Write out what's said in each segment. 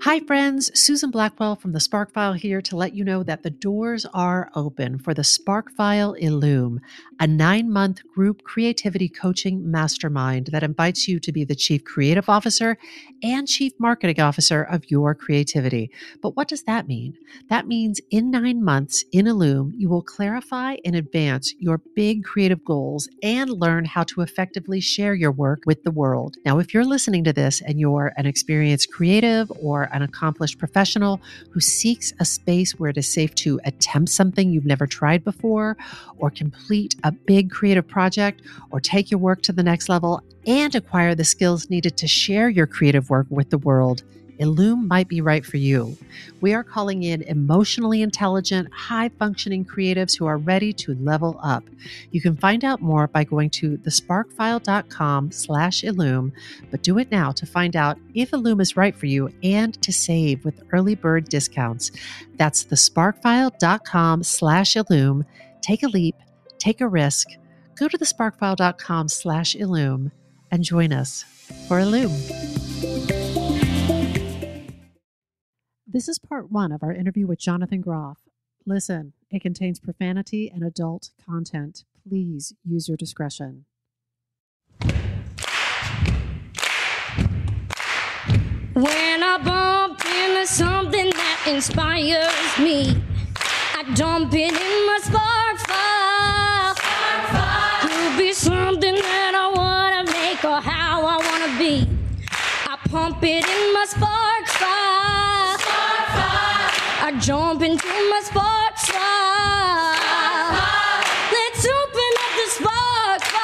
Hi, friends. Susan Blackwell from the Spark File here to let you know that the doors are open for the Spark File Illume, a 9-month group creativity coaching mastermind that invites you to be the Chief Creative Officer and Chief Marketing Officer of your creativity. But what does that mean? That means in 9 months in Illume, you will clarify and advance your big creative goals and learn how to effectively share your work with the world. Now, if you're listening to this and you're an experienced creative or an accomplished professional who seeks a space where it is safe to attempt something you've never tried before, or complete a big creative project, or take your work to the next level and acquire the skills needed to share your creative work with the world, Illume might be right for you. We are calling in emotionally intelligent, high-functioning creatives who are ready to level up. You can find out more by going to thesparkfile.com/Illume, but do it now to find out if Illume is right for you and to save with early bird discounts. That's thesparkfile.com/Illume. Take a leap, take a risk. Go to thesparkfile.com/Illume and join us for Illume. This is part 1 of our interview with Jonathan Groff. Listen, it contains profanity and adult content. Please use your discretion. When I bump into something that inspires me, I dump it in my spark file. Could be something that I want to make or how I want to be. I pump it in my spark file. I jump into my spark file. Let's open up the spark file.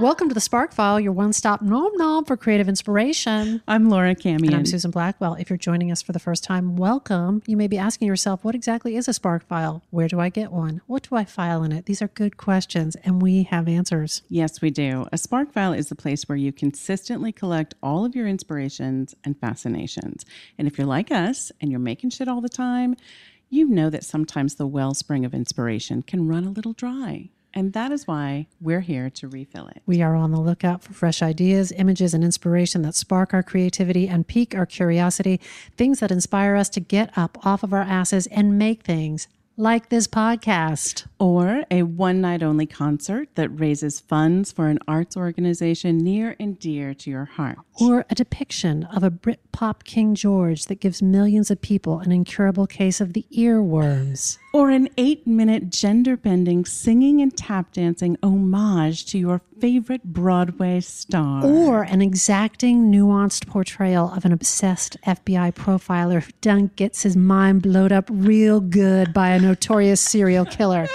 Welcome to the Spark File, your one-stop nom-nom for creative inspiration. I'm Laura Camion. And I'm Susan Blackwell. If you're joining us for the first time, welcome. You may be asking yourself, what exactly is a Spark File? Where do I get one? What do I file in it? These are good questions, and we have answers. Yes, we do. A Spark File is the place where you consistently collect all of your inspirations and fascinations. And if you're like us and you're making shit all the time, you know that sometimes the wellspring of inspiration can run a little dry. And that is why we're here to refill it. We are on the lookout for fresh ideas, images, and inspiration that spark our creativity and pique our curiosity, things that inspire us to get up off of our asses and make things like this podcast. Or a one-night-only concert that raises funds for an arts organization near and dear to your heart. Or a depiction of a Britpop King George that gives millions of people an incurable case of the earworms. Or an 8-minute gender-bending singing and tap dancing homage to your favorite Broadway star. Or an exacting, nuanced portrayal of an obsessed FBI profiler who done gets his mind blowed up real good by a notorious serial killer.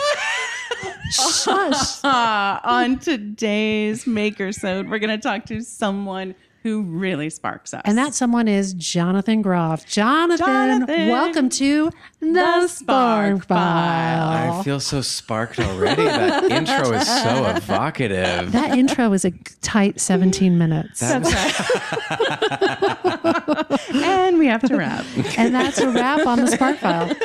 Shush. On today's Makersode, we're going to talk to someone who really sparks us. And that someone is Jonathan Groff. Jonathan, welcome to the Spark File. I feel so sparked already. That intro is so evocative. That intro is a tight 17 minutes. That's right. And we have to wrap. And that's a wrap on the Spark File.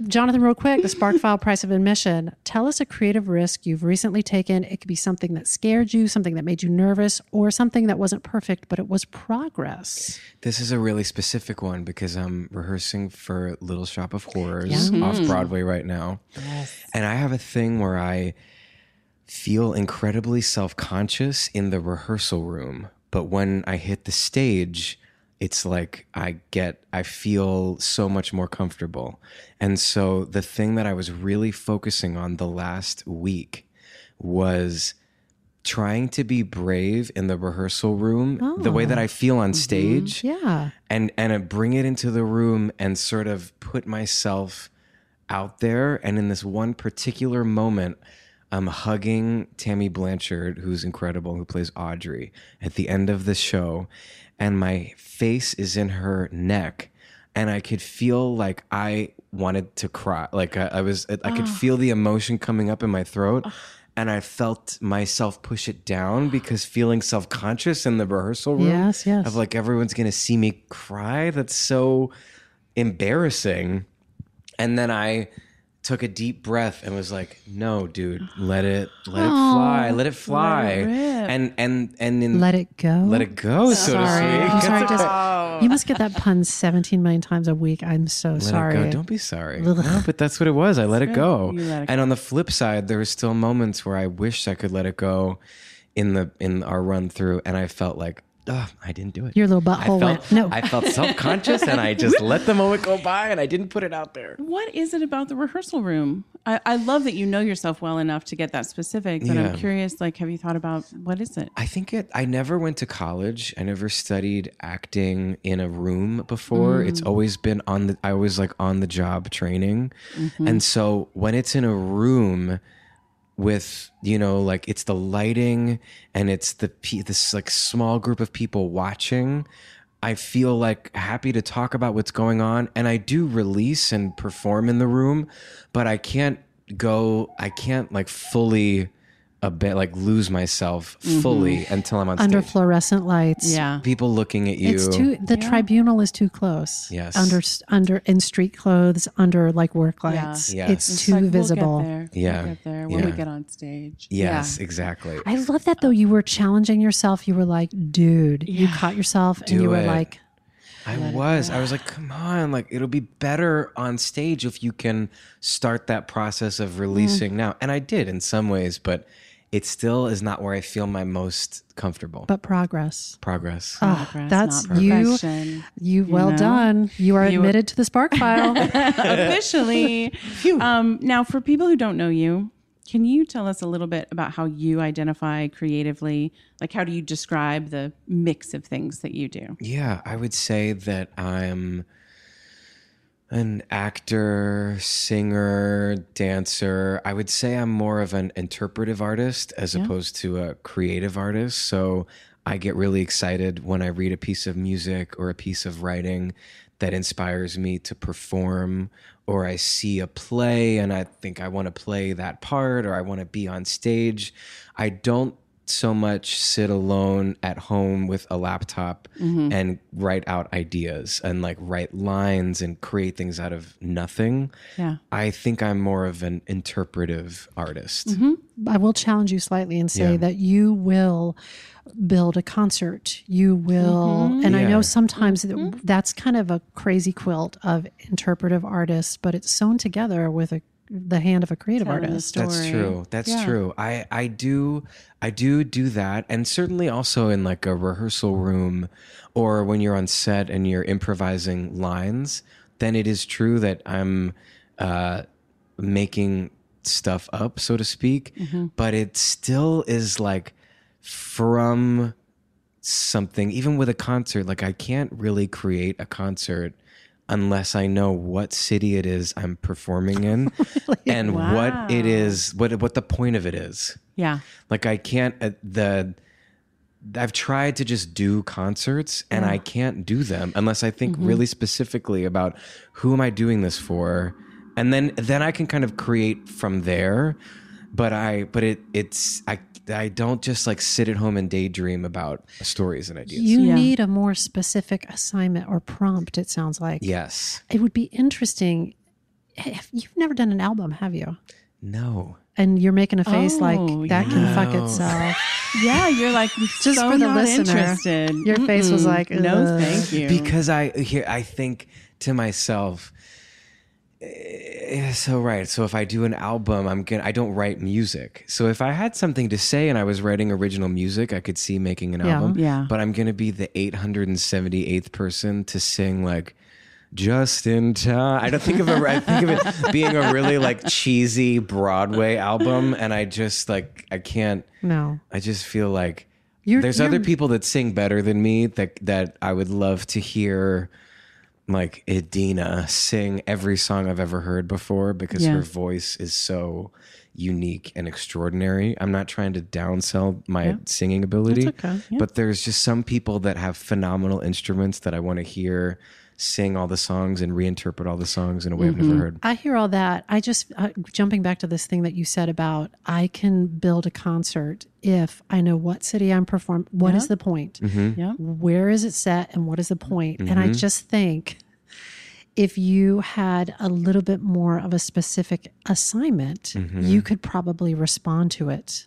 Jonathan, real quick, the Spark File price of admission. Tell us a creative risk you've recently taken. It could be something that scared you, something that made you nervous, or something that wasn't perfect, but it was progress. This is a really specific one because I'm rehearsing for Little Shop of Horrors off Broadway right now. Yes. And I have a thing where I feel incredibly self-conscious in the rehearsal room. But when I hit the stage, it's like I feel so much more comfortable. And so the thing that I was really focusing on the last week was trying to be brave in the rehearsal room, the way that I feel on stage. Yeah. And bring it into the room and sort of put myself out there. And in this one particular moment, I'm hugging Tammy Blanchard, who's incredible, who plays Audrey, at the end of the show. And my face is in her neck. And I could feel like I wanted to cry. Like I could feel the emotion coming up in my throat. And I felt myself push it down because feeling self-conscious in the rehearsal room. Yes. Of like, everyone's going to see me cry. That's so embarrassing. And then I took a deep breath and was like, "No, dude, let it fly, let it fly," and in Let it go. let it go, so to Sorry. speak. I'm sorry. You must get that pun 17 million times a week. I'm so Let sorry. it go. Don't be sorry. No, but that's what it was. I let it go. let it And on the flip side, there were still moments where I wished I could let it go in our run through, and I felt like, I didn't do it. Your little butthole went, no. I felt self-conscious, and I just let the moment go by, and I didn't put it out there. What is it about the rehearsal room? I love that you know yourself well enough to get that specific, but I'm curious, like, have you thought about what is it? I think I never went to college. I never studied acting in a room before. It's always been I always like on the job training. And so when it's in a room with, like it's the lighting and it's this like small group of people watching, I feel like happy to talk about what's going on. And I do release and perform in the room, but I can't like fully lose myself fully until I'm on Under stage. fluorescent lights. Yeah. People looking at you. The tribunal is too close. Yes. Under in street clothes, under like work lights. Yes. It's too visible. We'll get there. Yeah. We'll get there when Yeah. we get on stage. Yes, exactly. I love that though. You were challenging yourself. You were like, dude, you caught yourself and you were it. like, I was like, come on, like it'll be better on stage if you can start that process of releasing now. And I did in some ways, but it still is not where I feel my most comfortable. but progress. Progress. Progress, That's not perfection. You well know? done. You are admitted to the Spark File. Officially. Now, for people who don't know you, can you tell us a little bit about how you identify creatively? Like, how do you describe the mix of things that you do? Yeah, I would say that I'm an actor, singer, dancer. I would say I'm more of an interpretive artist as opposed to a creative artist. So I get really excited when I read a piece of music or a piece of writing that inspires me to perform, or I see a play and I think I want to play that part, or I want to be on stage. I don't so much sit alone at home with a laptop and write out ideas and like write lines and create things out of nothing. Yeah. I think I'm more of an interpretive artist. I will challenge you slightly and say that you will build a concert. You will, and I know sometimes that's kind of a crazy quilt of interpretive artists, but it's sewn together with the hand of a creative artist. That's true. That's true. I do that. And certainly also in like a rehearsal room or when you're on set and you're improvising lines, then it is true that I'm making stuff up, so to speak. But it still is like from something, even with a concert, like I can't really create a concert unless I know what city it is I'm performing in and what it is, what the point of it is. Yeah. Like I can't, I've tried to just do concerts and I can't do them unless I think really specifically about who am I doing this for? And then I can kind of create from there. But I don't just like sit at home and daydream about stories and ideas. You need a more specific assignment or prompt, it sounds like. Yes. It would be interesting. You've never done an album, have you? No. And you're making a face like that can fuck No. itself. Yeah, you're like Just so for the not listener, interested. your face was like, no, ugh. thank you. Because I think to myself, so right. So if I do an album, I don't write music. So if I had something to say and I was writing original music, I could see making an album. Yeah. But I'm going to be the 878th person to sing like just in time. I think of it being a really like cheesy Broadway album. And I just like, I can't, No. I just feel like There's other people that sing better than me that I would love to hear, like Idina sing every song I've ever heard before because her voice is so unique and extraordinary. I'm not trying to downsell my singing ability, That's okay. Yeah. but there's just some people that have phenomenal instruments that I want to hear sing all the songs and reinterpret all the songs in a way I've never heard. I hear all that. I just, jumping back to this thing that you said about I can build a concert if I know what city I'm performing. What is the point? Yeah. Where is it set and what is the point? And I just think if you had a little bit more of a specific assignment, you could probably respond to it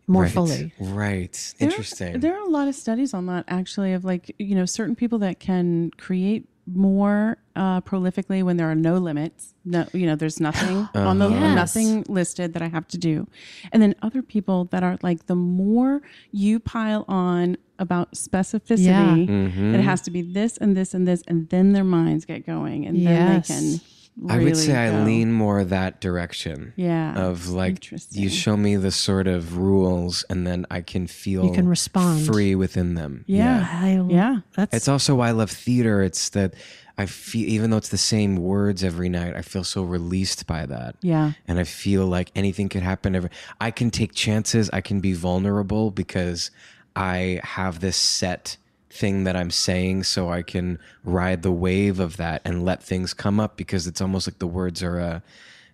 more fully. Right. Interesting. There are a lot of studies on that, actually, of like, certain people that can create more prolifically when there are no limits. No, there's nothing on the nothing listed that I have to do. And then other people that are like, the more you pile on about specificity, it has to be this and this and this, and then their minds get going, and then they can. I would say I go. lean more that direction. Yeah. Of like, you show me the sort of rules, and then I can feel You can respond. free within them. Yeah. It's also why I love theater. It's that I feel, even though it's the same words every night, I feel so released by that. Yeah. And I feel like anything could happen. I can take chances. I can be vulnerable because I have this set thing that I'm saying, so I can ride the wave of that and let things come up, because it's almost like the words are a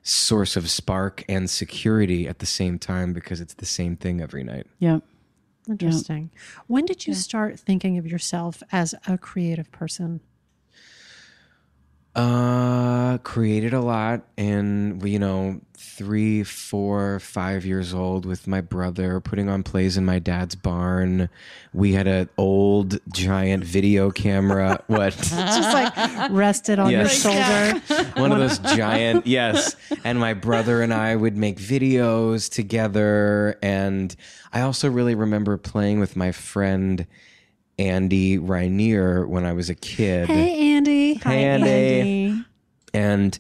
source of spark and security at the same time, because it's the same thing every night. Yep. Interesting. When did you start thinking of yourself as a creative person? Created a lot, and 3, 4, 5 years old with my brother, putting on plays in my dad's barn. We had an old giant video camera. What? Just like rested on your shoulder. One of those giant, yes. And my brother and I would make videos together. And I also really remember playing with my friend Andy Rainier when I was a kid. Hey, Andy. Hey, Andy. And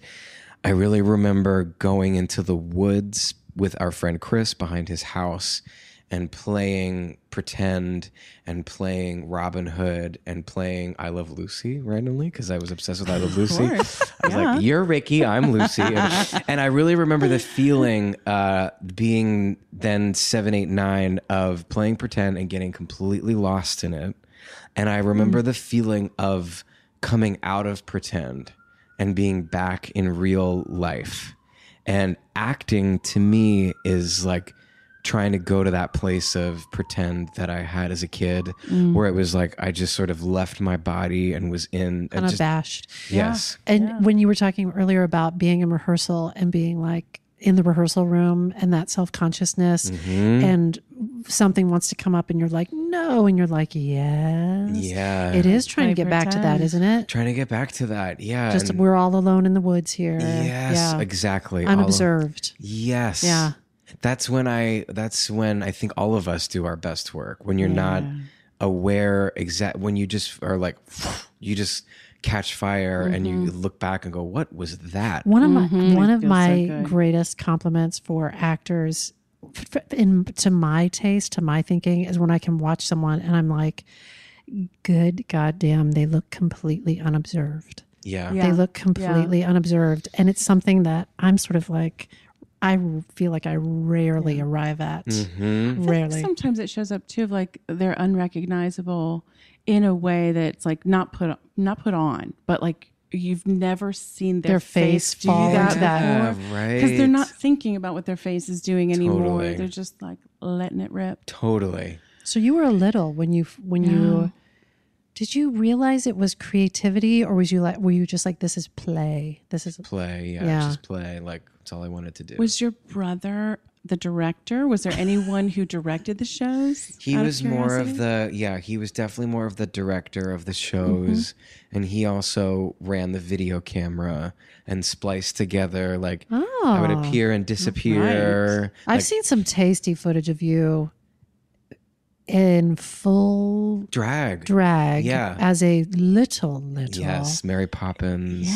I really remember going into the woods with our friend Chris behind his house and playing pretend and playing Robin Hood and playing I Love Lucy randomly, because I was obsessed with I Love Lucy. I was like, you're Ricky, I'm Lucy. And I really remember the feeling being then 7, 8, 9 of playing pretend and getting completely lost in it. And I remember the feeling of coming out of pretend and being back in real life. And acting to me is like trying to go to that place of pretend that I had as a kid, where it was like I just sort of left my body and was in Unabashed. Yes. And when you were talking earlier about being in rehearsal and being like in the rehearsal room and that self-consciousness and something wants to come up and you're like, no. And you're like, yes. Yeah. It is trying to get back to that, isn't it? Trying to get back to that. Yeah. Just we're all alone in the woods here. Yes, exactly. Unobserved. Yes. Yeah. That's when I think all of us do our best work, when you're not aware when you just are like, you just catch fire and you look back and go, what was that? One of my greatest compliments for actors to my taste, to my thinking, is when I can watch someone and I'm like, good goddamn, they look completely unobserved. Yeah. They look completely unobserved. And it's something that I'm sort of like, I feel like I rarely arrive at. Rarely. Sometimes it shows up too, of like they're unrecognizable in a way that's like not put on, but like you've never seen their face fall do into that. Right. Because they're not thinking about what their face is doing anymore. Totally. They're just like letting it rip. Totally. So you were little when you did you realize it was creativity, or were you just like, this is play? This is Play. Just play. Like, that's all I wanted to do. Was your brother the director? Was there anyone who directed the shows? He was more of he was definitely more of the director of the shows. And he also ran the video camera and spliced together. Like, I would appear and disappear. Right. I've seen some tasty footage of you in full drag. As a little. Yes, Mary Poppins.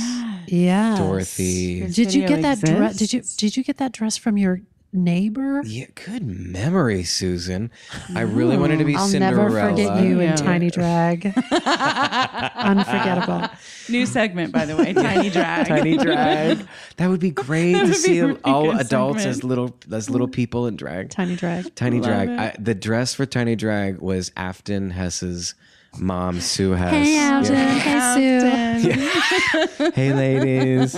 Yeah. Dorothy. Did you get that dress? Did you get that dress from your neighbor? Yeah, good memory, Susan. I really wanted to be I'll Cinderella. never forget you in Tiny Drag. Unforgettable. New segment, by the way, Tiny Drag. Tiny Drag. That would be great to see really all good adults segment. as little people in drag. Tiny Drag. Tiny Drag. The dress for Tiny Drag was Afton Hess's mom, Sue Hess. Hey, Afton. Hey, Sue. Hey, ladies.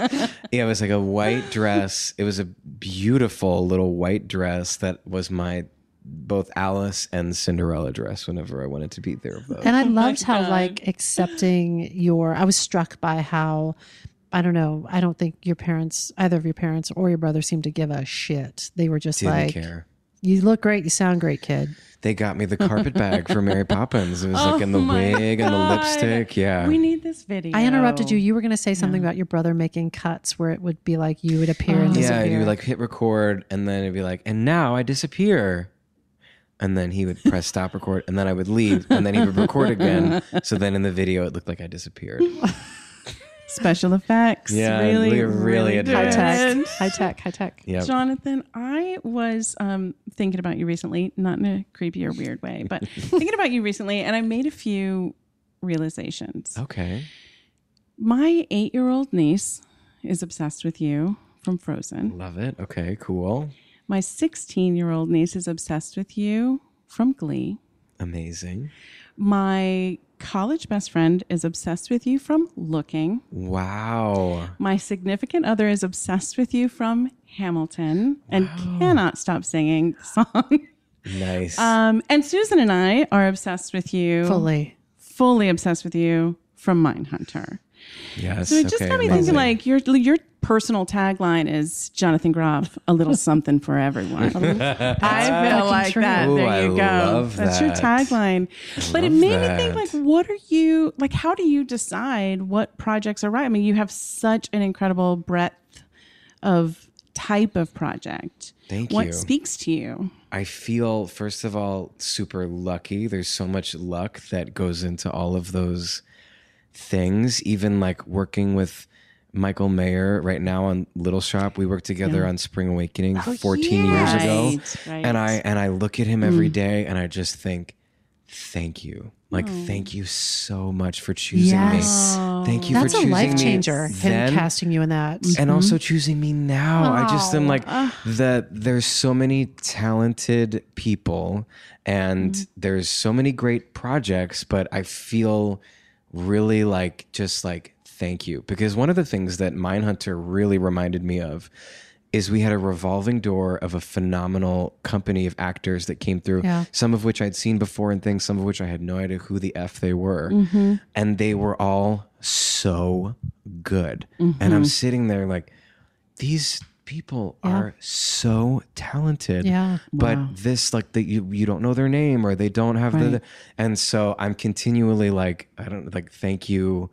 Yeah, it was like a white dress. It was a beautiful little white dress that was my both Alice and Cinderella dress whenever I wanted to be there. And I loved how like accepting I was struck by how I don't know. I don't think either of your parents or your brother seemed to give a shit. They were just Didn't like, care. you look great. You sound great, kid. They got me the carpet bag for Mary Poppins. It was like in the wig and the lipstick. Yeah. We need this video. I interrupted you. You were going to say something about your brother making cuts where it would be like you would appear and disappear. Yeah, you would like hit record and then it'd be like, and now I disappear. And then he would press stop record and then I would leave and then he would record again. So then in the video, it looked like I disappeared. Special effects. Yeah, really advanced. High tech. Yep. Jonathan, I was thinking about you recently, not in a creepy or weird way, but thinking about you recently, and I made a few realizations. Okay. My 8-year-old niece is obsessed with you from Frozen. Love it. Okay, cool. My 16-year-old niece is obsessed with you from Glee. Amazing. My college best friend is obsessed with you from Looking. Wow. My significant other is obsessed with you from Hamilton and cannot stop singing the song. Nice. And Susan and I are obsessed with you. Fully obsessed with you from Mindhunter. Yes. So it just got me thinking, like, your personal tagline is Jonathan Groff, a little something for everyone. I feel like that. Ooh, there you go. Love That's your that. tagline. But it made me think, like, what are you, like, how do you decide what projects are right? I mean, you have such an incredible breadth of type of project. Thank you. What speaks to you? I feel, first of all, super lucky. There's so much luck that goes into all of those things. Even like working with Michael Mayer right now on Little Shop. We worked together on Spring Awakening 14 years ago. Right. And I look at him every day and I just think, thank you. Like, thank you so much for choosing me. Thank you That's for choosing me. That's a life changer, him then, casting you in that. and also choosing me now. I just am like that. There's so many talented people and there's so many great projects, but I feel really like, just like, thank you. Because one of the things that Mindhunter really reminded me of is we had a revolving door of a phenomenal company of actors that came through, some of which I'd seen before and things, some of which I had no idea who the F they were. And they were all so good. And I'm sitting there like, these people are so talented. But this, like, that you don't know their name or they don't have the, and so I'm continually like, thank you,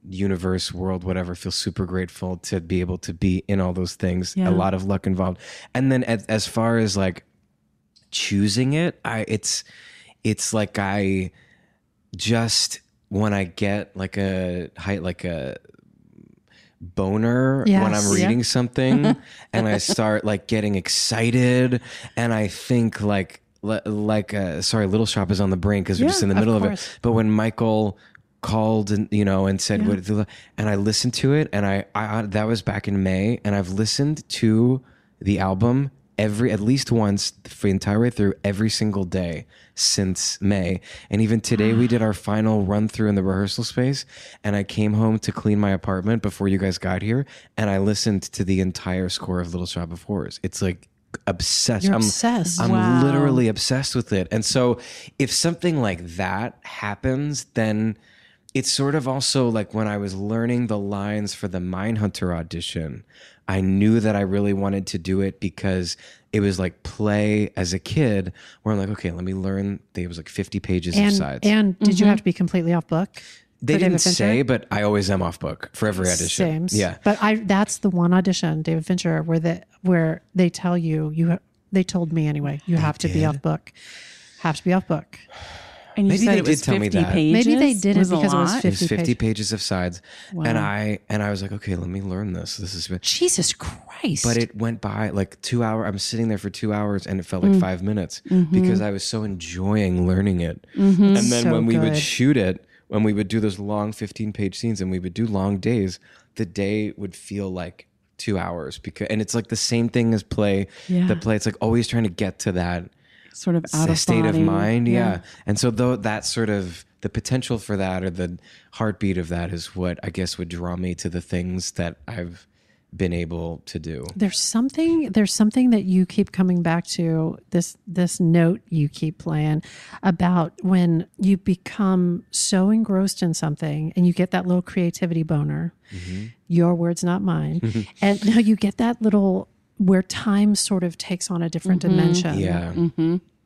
universe, world, whatever. Feel super grateful to be able to be in all those things. A lot of luck involved. And then as far as like choosing it, it's like I just, when I get like a boner when I'm reading something and I start like getting excited and I think sorry, Little Shop is on the brain because we're just in the middle of it. But when Michael called and and said what, and I listened to it and I that was back in May and I've listened to the album at least once for the entire way through every single day since May. And even today we did our final run through in the rehearsal space and I came home to clean my apartment before you guys got here and I listened to the entire score of Little Shop of Horrors. It's like obsessed. You're obsessed. I'm literally obsessed with it. And so if something like that happens, then it's sort of also like when I was learning the lines for the Mindhunter audition, I knew that I really wanted to do it because it was like play as a kid where I'm like, okay, let me learn. It was like 50 pages of sides. And did you have to be completely off book? They didn't say, but I always am off book for every audition. Same. Yeah. But that's the one audition, David Fincher, where they tell you they told me anyway, you have to be off book. Have to be off book. And you Maybe said they it was did tell me 50 that. pages? Maybe they didn't Was because it was lot? 50 It was 50 pages of sides. Wow. And I was like, okay, let me learn this. This is Jesus Christ. But it went by like 2 hours. I'm sitting there for 2 hours and it felt like 5 minutes because I was so enjoying learning it. And then So when we would good. shoot it, when we would do those long 15-page scenes and we would do long days, the day would feel like 2 hours and it's like the same thing as play. Yeah. The play, it's like always trying to get to that Sort of out of state body. of mind. Yeah. And so though that sort of the potential for that or the heartbeat of that is what I guess would draw me to the things that I've been able to do. There's something that you keep coming back to, this note you keep playing about when you become so engrossed in something and you get that little creativity boner. Your words, not mine. And now you get that little where time sort of takes on a different dimension. Yeah.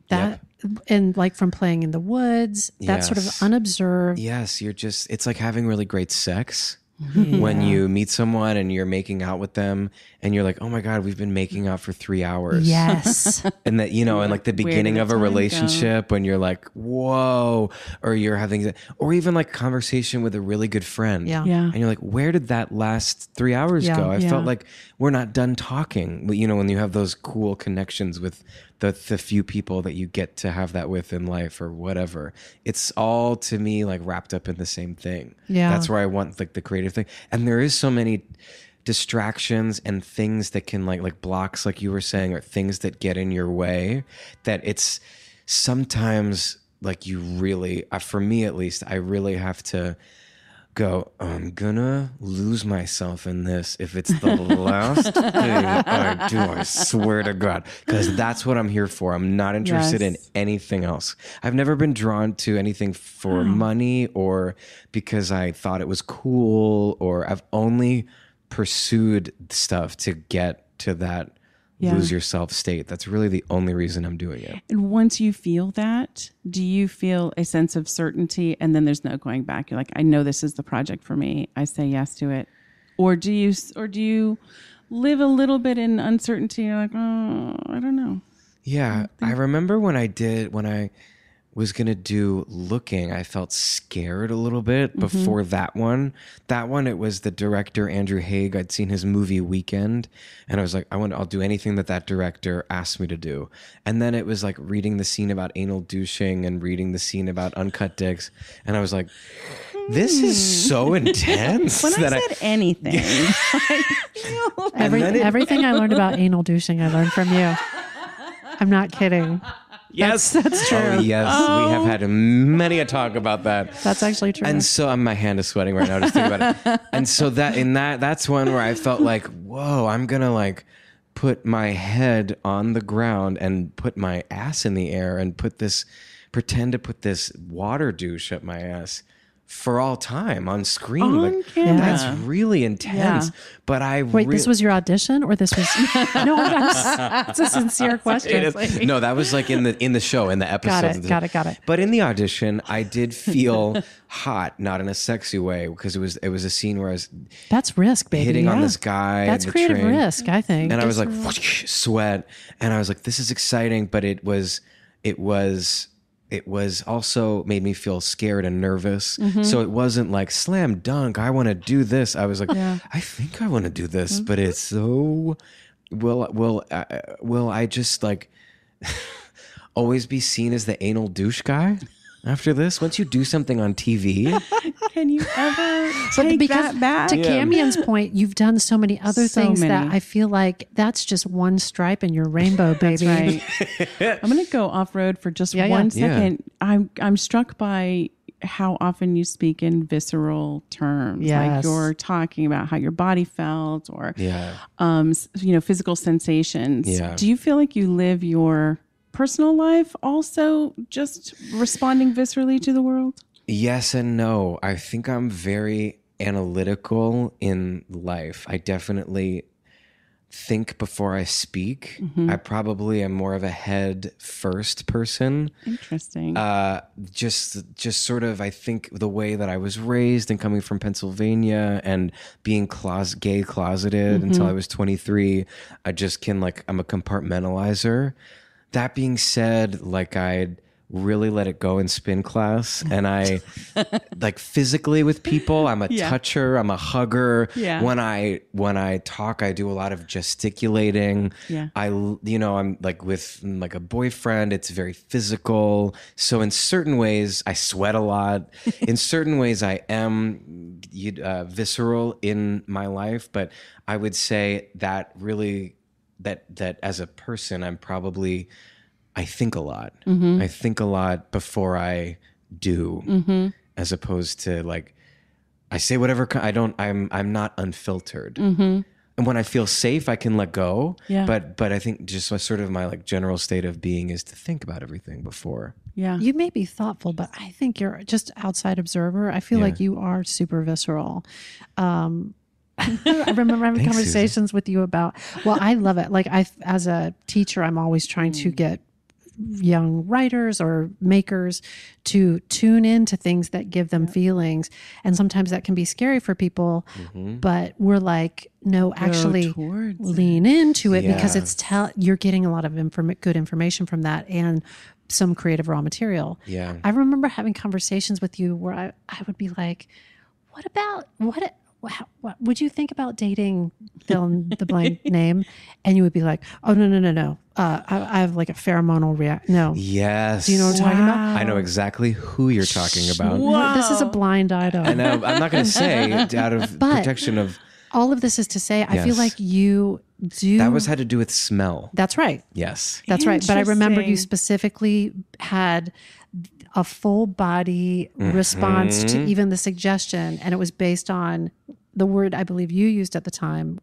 That and like from playing in the woods, that sort of unobserved. Yes, it's like having really great sex. When you meet someone and you're making out with them and you're like, oh my God, we've been making out for 3 hours. Yes. And that, and like the beginning of a relationship when you're like, whoa, or you're having, or even like conversation with a really good friend. Yeah. And you're like, where did that last 3 hours go? I felt like we're not done talking. When you have those cool connections with the few people that you get to have that with in life or whatever. It's all to me like wrapped up in the same thing. Yeah. That's where I want like the creative thing. And there is so many distractions and things that can like blocks, like you were saying, or things that get in your way, that it's sometimes like you really, for me at least, I really have to go, I'm gonna lose myself in this if it's the last thing I do, I swear to God, because that's what I'm here for. I'm not interested in anything else. I've never been drawn to anything for money or because I thought it was cool, or I've only pursued stuff to get to that lose yourself state. That's really the only reason I'm doing it. And once you feel that, do you feel a sense of certainty and then there's no going back? You're like, I know this is the project for me. I say yes to it. Or do you live a little bit in uncertainty? You're like, oh, I don't know. Yeah. I remember when I was going to do Looking, I felt scared a little bit before that one. That one, it was the director, Andrew Haig. I'd seen his movie Weekend, and I was like, I'll do anything that director asked me to do. And then it was like reading the scene about anal douching and reading the scene about uncut dicks. And I was like, this is so intense. When I said anything. Everything I learned about anal douching, I learned from you. I'm not kidding. Yes, that's true. Oh, yes, we have had many a talk about that. That's actually true. And so my hand is sweating right now just thinking about it. And so that's one where I felt like, whoa, I'm gonna like put my head on the ground and put my ass in the air and pretend to put this water douche up my ass for all time on screen. On camera. That's really intense. Yeah. But wait, this was your audition, or this was no? It's a sincere question. No, that was like in the show, in the episode. Got it. But in the audition, I did feel hot, not in a sexy way, because it was a scene where I was that's risk, baby. hitting on this guy. That's creative train, risk, I think. And I was like whoosh, sweat, and I was like, this is exciting, but it was also made me feel scared and nervous. So it wasn't like slam dunk, I want to do this. I was like, I think I want to do this, but it's so, will I just like always be seen as the anal douche guy after this? Once you do something on TV, can you ever take that back? To Camion's point, you've done so many other things that I feel like that's just one stripe in your rainbow, baby. That's right. I'm going to go off road for just 1 second. I'm struck by how often you speak in visceral terms. Yes. Like you're talking about how your body felt or physical sensations. Yeah. Do you feel like you live your personal life also just responding viscerally to the world? Yes and no. I think I'm very analytical in life. I definitely think before I speak. I probably am more of a head first person. Interesting. Just sort of, I think the way that I was raised and coming from Pennsylvania and being gay closeted until I was 23, I'm a compartmentalizer. That being said, like I'd really let it go in spin class, and I like physically with people, I'm a toucher, I'm a hugger. Yeah. When I talk, I do a lot of gesticulating. Yeah. I'm like with like a boyfriend, it's very physical. So in certain ways I sweat a lot. In certain ways I am visceral in my life, but I would say that really that as a person, I think a lot. I think a lot before I do, as opposed to like, I say whatever. I'm not unfiltered. And when I feel safe, I can let go. Yeah. But I think just sort of my like general state of being is to think about everything before. Yeah. You may be thoughtful, but I think you're just outside observer. I feel like you are super visceral. I remember having Thanks, conversations with you about, well, I love it. Like as a teacher, I'm always trying to get young writers or makers to tune into things that give them feelings. And sometimes that can be scary for people, but we're like, no, actually lean into it because it's you're getting a lot of good information from that and some creative raw material. Yeah. I remember having conversations with you where I would be like, what would you think about dating fill in the blank name? And you would be like, oh, no. I have like a pheromonal react. No. Yes. Do you know what I'm talking about? I know exactly who you're talking about. Wow. This is a blind item. I know. I'm not going to say out of protection of. All of this is to say, I feel like you do. That had to do with smell. That's right. Yes. That's right. But I remember you Interesting. specifically had a full body response to even the suggestion. And it was based on the word I believe you used at the time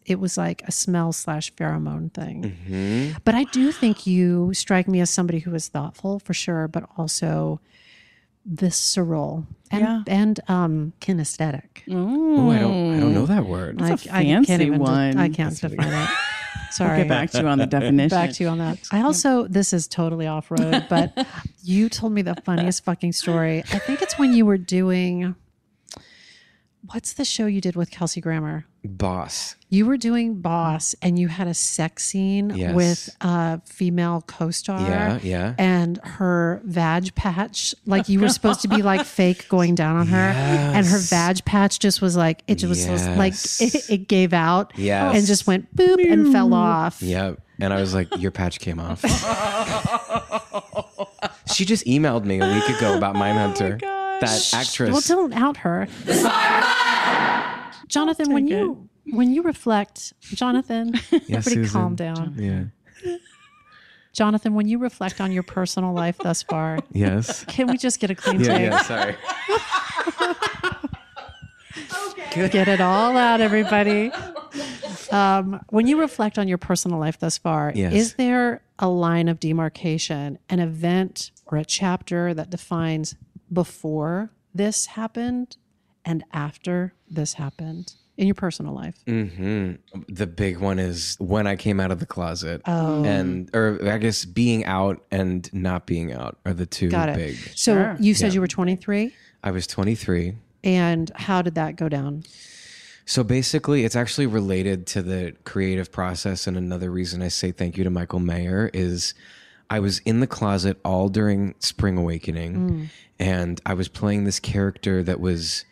it was like a smell / pheromone thing. But I do think you strike me as somebody who is thoughtful for sure, but also visceral and kinesthetic. Oh, I don't know that word. That's a fancy one. I can't define it. Sorry. Get back to you on the definition. Back to you on that. I also, this is totally off road, but you told me the funniest fucking story. I think it's when you were doing, what's the show you did with Kelsey Grammer? Boss. You were doing Boss and you had a sex scene Yes. with a female co-star. Yeah. And her vag patch, like you were supposed to be like fake going down on her. And her vag patch just was like, it just was like, it gave out. Yes. And just went boop and fell off. Yep. And I was like, your patch came off. She just emailed me a week ago about Mindhunter. That actress. Well, don't out her. Jonathan, when you reflect, Jonathan, everybody Susan. calm down. Yeah. Jonathan, when you reflect on your personal life thus far, Yes. can we just get a clean take? Yeah. Sorry. Get it all out, everybody. When you reflect on your personal life thus far, Yes. is there a line of demarcation, an event or a chapter that defines before this happened and after this happened in your personal life? The big one is when I came out of the closet, or I guess being out and not being out are the two Got it. big. So you said you were 23, I was 23. and how did that go down? So basically, it's actually related to the creative process. And another reason I say thank you to Michael Mayer is I was in the closet all during Spring Awakening, and I was playing this character that was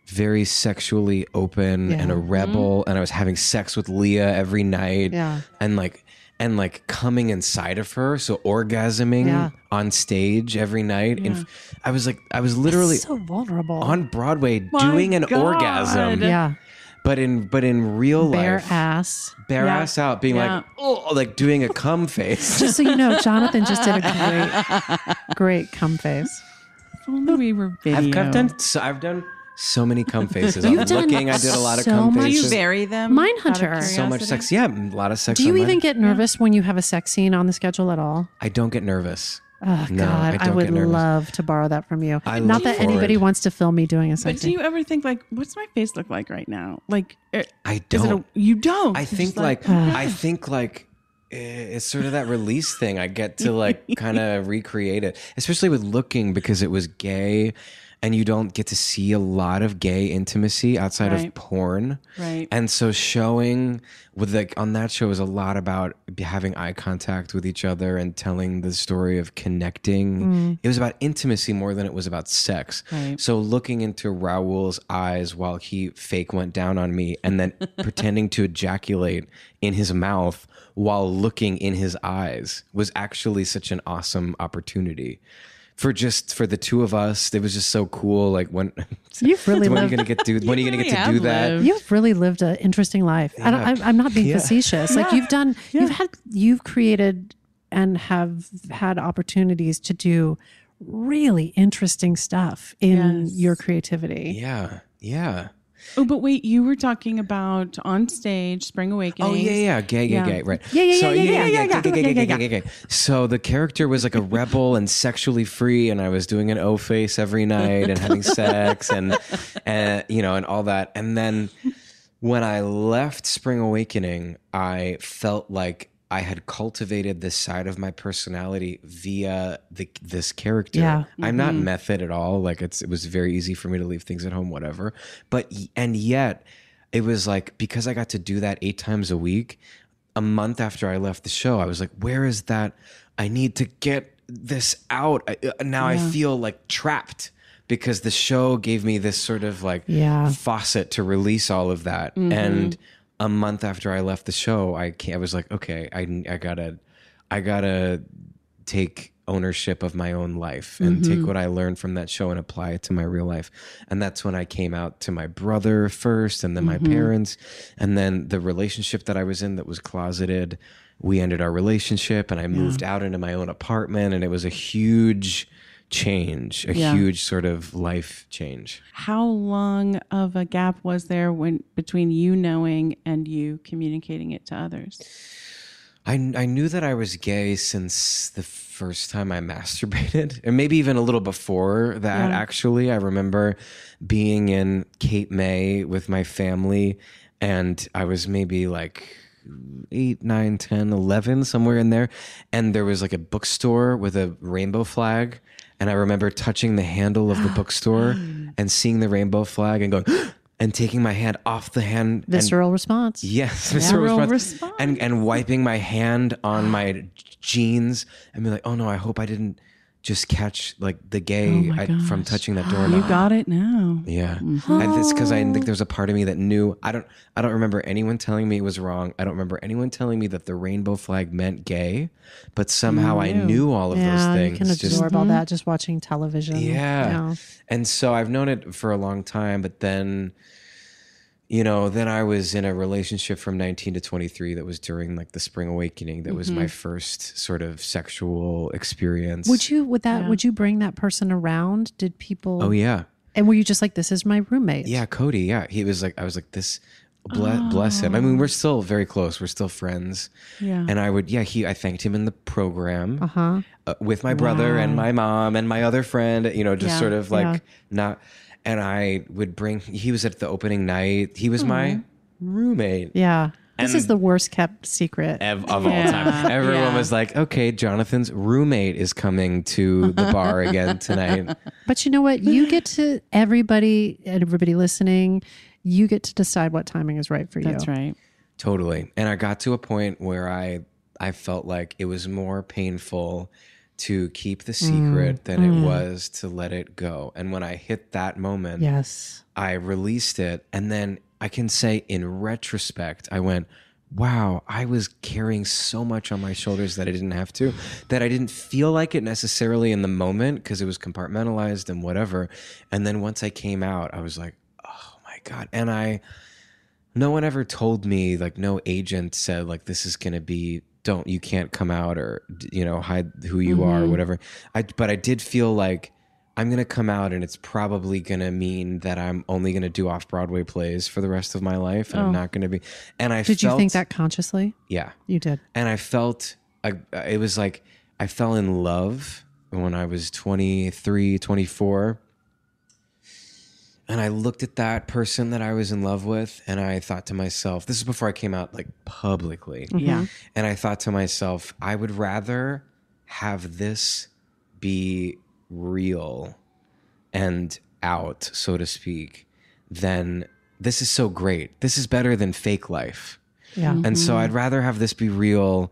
very sexually open and a rebel, and I was having sex with Leah every night, and like coming inside of her, so orgasming on stage every night. And I was literally So vulnerable. on Broadway doing an orgasm. Yeah. But in real Bare life, ass. bare ass out, being like, oh, like doing a cum face. Just so you know, Jonathan just did a great cum face. If only we were video. I've done so many cum faces. I'm You've done looking. I did a lot of so cum much- Do you faces. vary them? Mindhunter. So much sex. Yeah, a lot of sex. Do you on even mine. get nervous when you have a sex scene on the schedule at all? I don't get nervous. Oh, No, God, I don't would get nervous. love to borrow that from you. I Not look that anybody forward. wants to film me doing a sex But do scene. you ever think like, what's my face look like right now? Like, I is it don't. you don't? I You're think just I think it's sort of that release thing. I get to like kind of recreate it, especially with looking, because it was gay, and you don't get to see a lot of gay intimacy outside of Right. porn. Right. And so showing with on that show is a lot about having eye contact with each other and telling the story of connecting. It was about intimacy more than it was about sex. Right. So looking into Raoul's eyes while he fake went down on me, and then pretending to ejaculate in his mouth while looking in his eyes was actually such an awesome opportunity. For the two of us, it was just so cool. Like when You've really when are you lived. gonna get to when are you gonna really get to have do that? lived. You've really lived an interesting life. I'm not being facetious. Like you've created and have had opportunities to do really interesting stuff in Yes. your creativity. Yeah. Oh, but wait, you were talking about on stage, Spring Awakening. Oh yeah, gay, right? Yeah. So the character was like a rebel and sexually free, and I was doing an O face every night and having sex and and all that. And then when I left Spring Awakening, I felt like I had cultivated this side of my personality via this character. Yeah. I'm not method at all. Like it was very easy for me to leave things at home, whatever. And yet it was like, because I got to do that 8 times a week, a month after I left the show, I was like, where is that? I need to get this out. I feel like trapped because the show gave me this sort of like faucet to release all of that. And a month after I left the show, I was like, okay, I gotta take ownership of my own life and take what I learned from that show and apply it to my real life. And that's when I came out to my brother first, and then my parents, and then the relationship that I was in that was closeted. We ended our relationship, and I moved out into my own apartment, and it was a huge change, a huge sort of life change. How long of a gap was there between you knowing and you communicating it to others? I knew that I was gay since the first time I masturbated, and maybe even a little before that, actually. I remember being in Cape May with my family, and I was maybe like 8, 9, 10, 11, somewhere in there. And there was like a bookstore with a rainbow flag. And I remember touching the handle of the bookstore and seeing the rainbow flag and going, and taking my hand off the hand. Visceral response. Yes, visceral response. And wiping my hand on my jeans and be like, oh no, I hope I didn't just catch like the gay from touching that doorknob. You got it now. Yeah. It's because I think there's a part of me that knew. I don't remember anyone telling me it was wrong. I don't remember anyone telling me that the rainbow flag meant gay, but somehow I knew all of those things. You can absorb all that just watching television. Yeah. And so I've known it for a long time, but then then I was in a relationship from 19 to 23 that was during like the Spring Awakening. That was my first sort of sexual experience. Would you bring that person around? Did people? Oh yeah. And were you just like, this is my roommate? Yeah, Cody. Yeah, he was like, I was like, this. Bless him. I mean, we're still very close. We're still friends. Yeah. And I thanked him in the program with my brother and my mom and my other friend. Just sort of like not. And I would he was at the opening night. He was my roommate. Yeah. This is the worst kept secret of all time. Everyone was like, okay, Jonathan's roommate is coming to the bar again tonight. But you know what? You get to, everybody listening, you get to decide what timing is right for you. That's right. Totally. And I got to a point where I felt like it was more painful to keep the secret than it was to let it go. And when I hit that moment, I released it. And then I can say in retrospect, I went, wow, I was carrying so much on my shoulders that I didn't have to, that I didn't feel like it necessarily in the moment because it was compartmentalized and whatever. And then once I came out, I was like, oh my God. And no one ever told me, like no agent said like, this is going to be, you can't come out or, hide who you are or whatever. But I did feel like I'm going to come out and it's probably going to mean that I'm only going to do off-Broadway plays for the rest of my life. And I'm not going to be, and Did you think that consciously? Yeah. You did. And I felt, it was like, I fell in love when I was 23, 24. And I looked at that person that I was in love with and I thought to myself, this is before I came out like publicly. Yeah. And I thought to myself, I would rather have this be real and out, so to speak, than this is so great. This is better than fake life. Yeah. And so I'd rather have this be real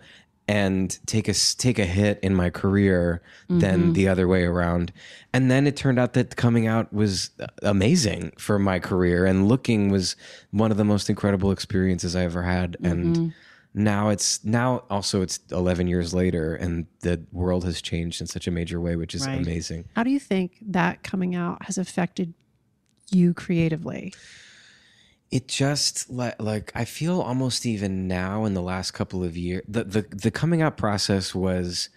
and take a hit in my career than the other way around. And then it turned out that coming out was amazing for my career, and looking was one of the most incredible experiences I ever had. And now it's 11 years later and the world has changed in such a major way, which is amazing. How do you think that coming out has affected you creatively? It just like I feel almost even now in the last couple of years, the coming out process was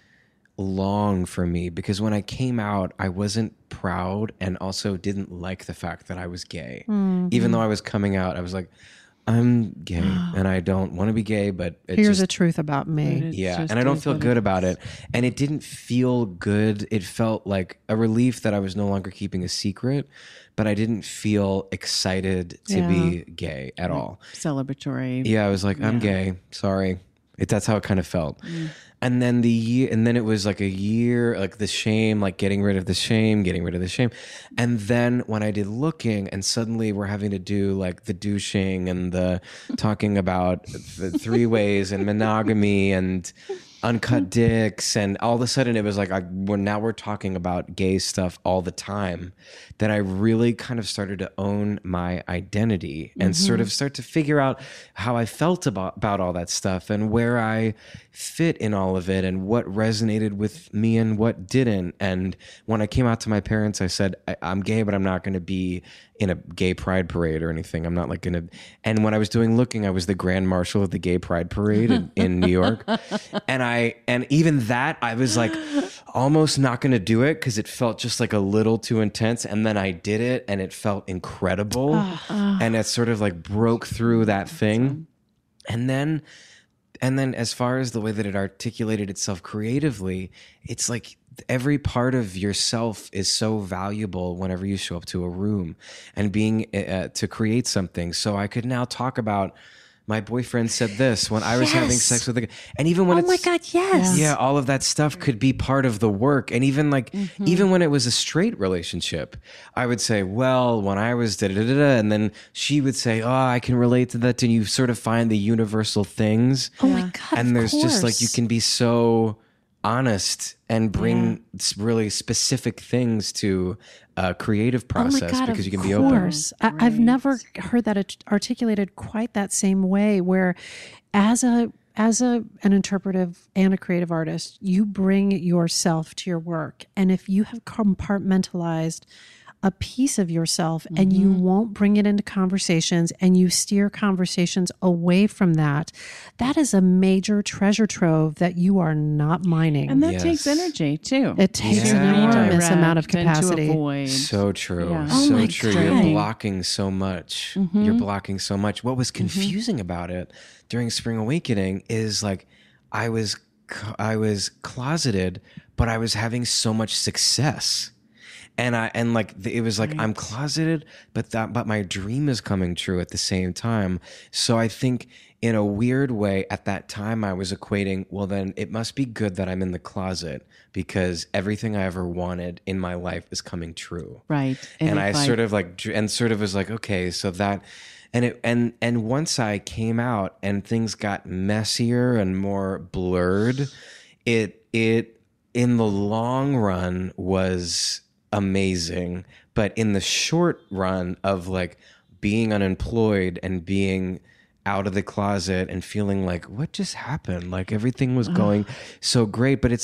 long for me because when I came out, I wasn't proud and also didn't like the fact that I was gay. Even though I was coming out, I was like, I'm gay and I don't want to be gay, but Here's the truth about me. Yeah, and I don't feel good about it. And it didn't feel good. It felt like a relief that I was no longer keeping a secret, but I didn't feel excited to be gay at all. Celebratory. Yeah, I was like, I'm gay. Sorry. That's how it kind of felt. And then it was like a year, like the shame, like getting rid of the shame. And then when I did looking and suddenly we're having to do like the douching and the talking about the three ways and monogamy and uncut dicks. And all of a sudden it was like, we're talking about gay stuff all the time, that I really kind of started to own my identity and sort of start to figure out how I felt about all that stuff and where I fit in all of it and what resonated with me and what didn't. And when I came out to my parents, I said, I'm gay, but I'm not going to be in a gay pride parade or anything. I'm not like going to. And when I was doing looking, I was the grand marshal of the gay pride parade in New York. And even that, I was like almost not going to do it because it felt just like a little too intense. And then I did it and it felt incredible. And it sort of like broke through that thing. And then as far as the way that it articulated itself creatively, it's like every part of yourself is so valuable whenever you show up to a room and being to create something. So I could now talk about my boyfriend said this when I was having sex with a guy. And even when Oh my God, yes. Yeah, all of that stuff could be part of the work. And even like, even when it was a straight relationship, I would say, well, when I was da-da-da-da, and then she would say, oh, I can relate to that. And you sort of find the universal things. Oh my God, and there's of just like, course. you can be so honest and bring really specific things to a creative process Oh my God, because you can be of open. course. I've never heard that articulated quite that same way, where as an interpretive and a creative artist, you bring yourself to your work. And if you have compartmentalized a piece of yourself and you won't bring it into conversations and you steer conversations away from that, that is a major treasure trove that you are not mining. And that takes energy too. It takes Yeah. an enormous Redirect amount of and capacity. to avoid. So true. Yeah. Oh So my true. God. You're blocking so much. You're blocking so much. What was confusing about it during Spring Awakening is like I was closeted, but I was having so much success. And it was like I'm closeted, but my dream is coming true at the same time. So I think in a weird way at that time I was equating, well then it must be good that I'm in the closet because everything I ever wanted in my life is coming true. Right. And I sort of was like, okay, so that and once I came out and things got messier and more blurred, it in the long run was amazing, but in the short run of like being unemployed and being out of the closet and feeling like what just happened, like everything was going so great, but it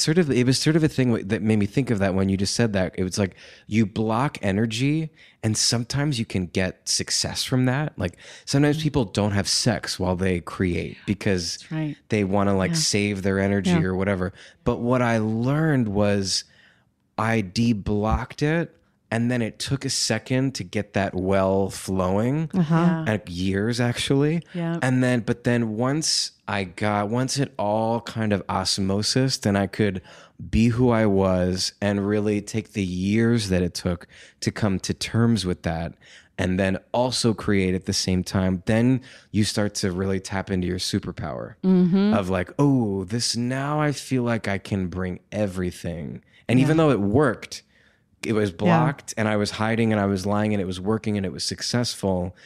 was sort of a thing that made me think of that when you just said that. It was like you block energy and sometimes you can get success from that. Like sometimes people don't have sex while they create because they want to save their energy or whatever. But what I learned was I de-blocked it, and then it took a second to get that well flowing, years actually. Yeah. But then once it all kind of osmosis, then I could be who I was and really take the years that it took to come to terms with that. And then also create at the same time, then you start to really tap into your superpower of like, oh, now I feel like I can bring everything. And even though it worked, it was blocked and I was hiding and I was lying and it was working and it was successful.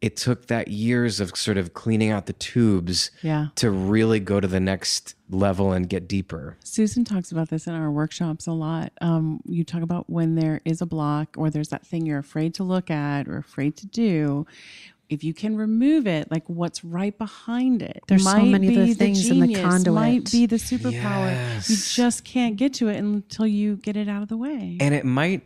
It took that years of sort of cleaning out the tubes to really go to the next level and get deeper. Susan talks about this in our workshops a lot. You talk about when there is a block or there's that thing you're afraid to look at or afraid to do. If you can remove it, like what's right behind it. There's so many other things in the conduit. Might be the superpower. Yes. You just can't get to it until you get it out of the way. And it might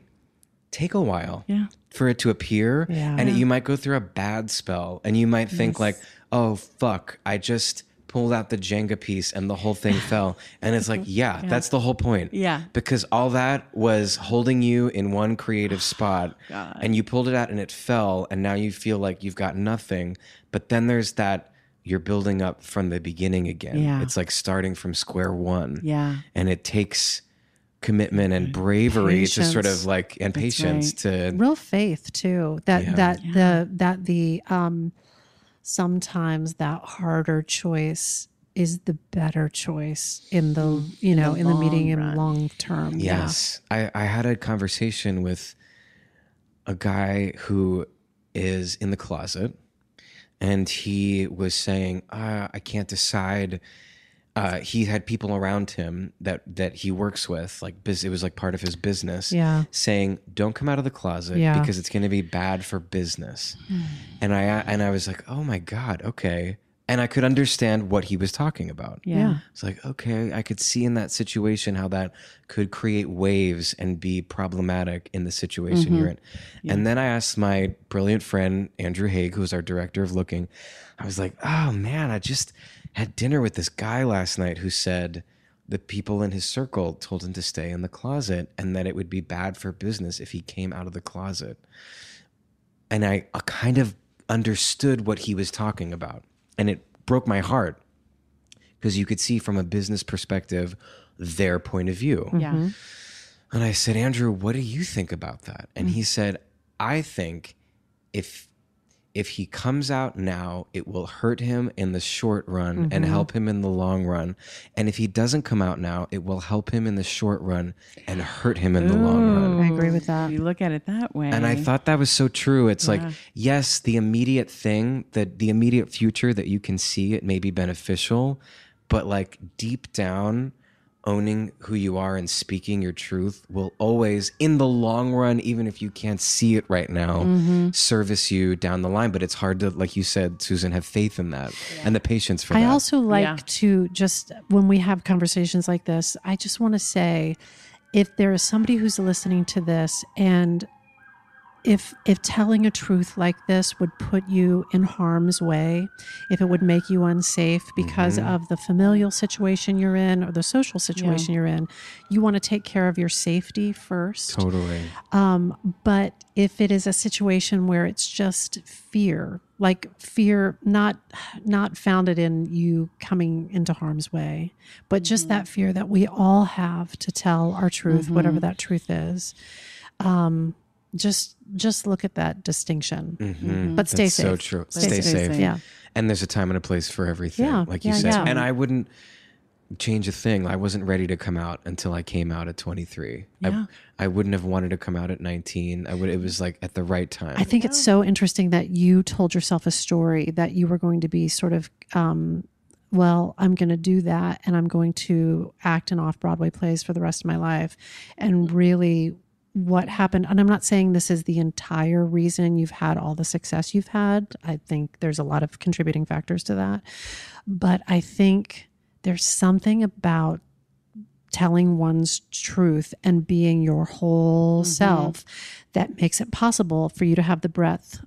take a while for it to appear. Yeah. And you might go through a bad spell and you might think like, oh, fuck, I just pulled out the Jenga piece and the whole thing fell. And it's like, yeah, that's the whole point. Yeah. Because all that was holding you in one creative spot and you pulled it out and it fell. And now you feel like you've got nothing. But then there's that you're building up from the beginning again. Yeah. It's like starting from square one. Yeah. And it takes commitment and bravery to sort of like, and That's patience to real faith too. Sometimes that harder choice is the better choice in the, in the medium long term. Yes. I had a conversation with a guy who is in the closet, and he was saying, I can't decide. He had people around him that he works with, like it was like part of his business, saying, don't come out of the closet because it's going to be bad for business. And I was like, oh my God, okay. And I could understand what he was talking about. Yeah. It's like, okay, I could see in that situation how that could create waves and be problematic in the situation you're in. Yeah. And then I asked my brilliant friend, Andrew Haig, who's our director of Looking, I was like, oh man, I just had dinner with this guy last night who said the people in his circle told him to stay in the closet and that it would be bad for business if he came out of the closet. And I kind of understood what he was talking about. And it broke my heart because you could see from a business perspective their point of view. Yeah. And I said, Andrew, what do you think about that? And he said, I think if he comes out now, it will hurt him in the short run and help him in the long run. And if he doesn't come out now, it will help him in the short run and hurt him in the long run. I agree with that. You look at it that way. And I thought that was so true. It's like, yes, the immediate thing, the immediate future that you can see, it may be beneficial, but like deep down, owning who you are and speaking your truth will always, in the long run, even if you can't see it right now, service you down the line. But it's hard to, like you said, Susan, have faith in that and the patience for that. I also like to just, when we have conversations like this, I just want to say, if there is somebody who's listening to this and if telling a truth like this would put you in harm's way, if it would make you unsafe because of the familial situation you're in or the social situation you're in, you want to take care of your safety first. Totally. But if it is a situation where it's just fear, like fear not founded in you coming into harm's way, but just that fear that we all have to tell our truth, whatever that truth is, just look at that distinction, but stay That's safe. so true. Stay safe. Yeah. And there's a time and a place for everything, like you said. And I wouldn't change a thing. I wasn't ready to come out until I came out at 23. Yeah. I wouldn't have wanted to come out at 19. It was like at the right time. I think it's so interesting that you told yourself a story that you were going to be sort of, well, I'm going to do that and I'm going to act in off-Broadway plays for the rest of my life. And really what happened, and I'm not saying this is the entire reason you've had all the success you've had. I think there's a lot of contributing factors to that. But I think there's something about telling one's truth and being your whole self that makes it possible for you to have the breadth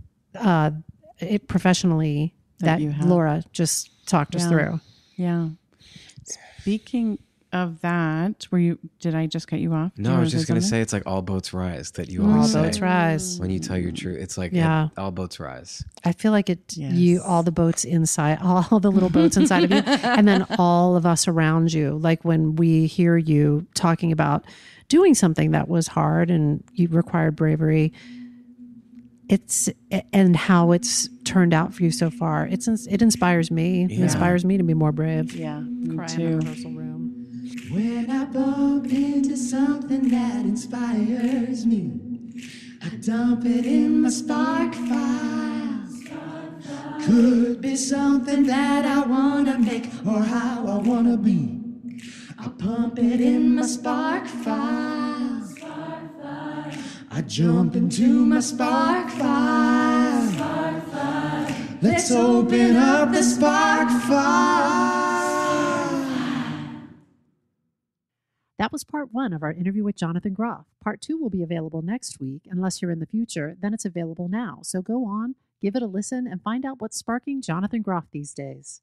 professionally that Laura just talked us through. Yeah. Speaking of that, did I just cut you off? No, I was just going to say it's like all boats rise that you always say. All boats rise. When you tell your truth, it's like all boats rise. I feel like all the boats inside, all the little boats inside of you, and then all of us around you. Like when we hear you talking about doing something that was hard and you required bravery, and how it's turned out for you so far. It inspires me. It inspires me to be more brave. Yeah, me Cry too. in the rehearsal room. When I bump into something that inspires me, I dump it in my spark file. Could be something that I want to make or how I want to be. I pump it in my spark file. I jump into my spark file. Let's open up the spark file. That was part 1 of our interview with Jonathan Groff. Part 2 will be available next week. Unless you're in the future, then it's available now. So go on, give it a listen, and find out what's sparking Jonathan Groff these days.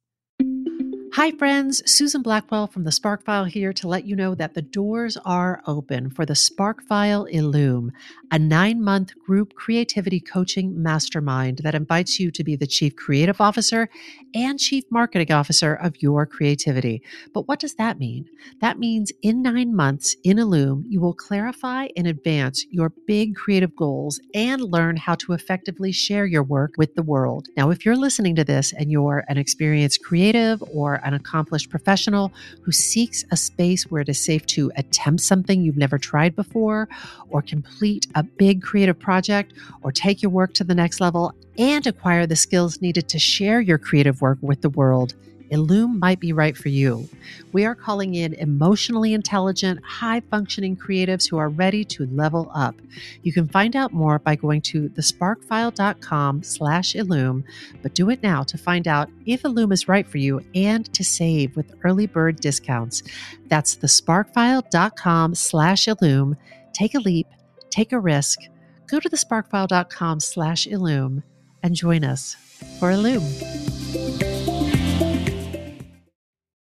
Hi, friends. Susan Blackwell from the Spark File here to let you know that the doors are open for the Spark File Illume, a 9-month group creativity coaching mastermind that invites you to be the chief creative officer and chief marketing officer of your creativity. But what does that mean? That means in 9 months in Illume, you will clarify and advance your big creative goals and learn how to effectively share your work with the world. Now, if you're listening to this and you're an experienced creative or an accomplished professional who seeks a space where it is safe to attempt something you've never tried before, or complete a big creative project, or take your work to the next level and acquire the skills needed to share your creative work with the world, Illume might be right for you. We are calling in emotionally intelligent, high-functioning creatives who are ready to level up. You can find out more by going to thesparkfile.com/Illume, but do it now to find out if Illume is right for you and to save with early bird discounts. That's thesparkfile.com/Illume. Take a leap, take a risk. Go to thesparkfile.com/Illume and join us for Illume.